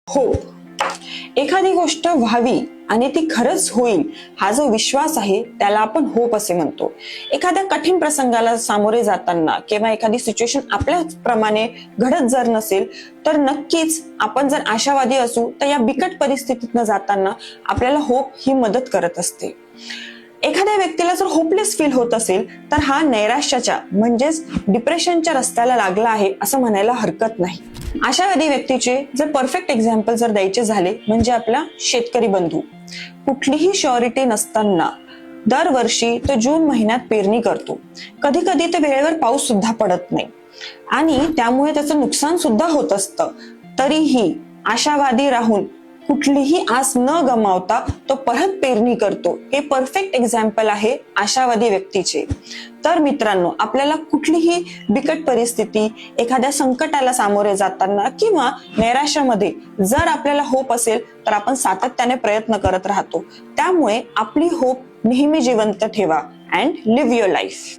Hope. एखादी गोष्ट व्हावी आणि ती खरंच होईल हा जो विश्वास आहे त्याला आपण होप असे म्हणतो. एखाद्या कठीण प्रसंगाला सामोरे जाताना किंवा एखादी सिच्युएशन आपल्या प्रमाणे घडत जर नसेल तर नक्कीच आपण जर आशावादी असू तर या बिकट परिस्थितीतनं जाताना आपल्याला होप ही मदत करत असते. एखाद्या व्यक्तीला जर होपलेस फील होत असेल तर हा नैराश्याच्या म्हणजेच डिप्रेशनच्या रस्त्याला लागला आहे असं म्हणायला हरकत नाही. आशावादी व्यक्तीचे जर परफेक्ट एक्झाम्पल जर द्यायचे झाले म्हणजे आपला शेतकरी बंधू. कुठलीही श्युरिटी नसताना दरवर्षी तो जून महिन्यात पेरणी करतो. कधी कधी तर वेळेवर पाऊस सुद्धा पडत नाही आणि त्यामुळे त्याचं नुकसान सुद्धा होत असतं. तरीही आशावादी राहून कुठलीही आस न गमावता तो परत पेरणी करतो. हे परफेक्ट एक्झाम्पल आहे आशावादी व्यक्तीचे. तर मित्रांनो, आपल्याला कुठलीही बिकट परिस्थिती, एखाद्या संकटाला सामोरे जाताना किंवा नैराश्यामध्ये जर आपल्याला होप असेल तर आपण सातत्याने प्रयत्न करत राहतो. त्यामुळे आपली होप नेहमी जिवंत ठेवा अँड लिव्ह युअर लाईफ.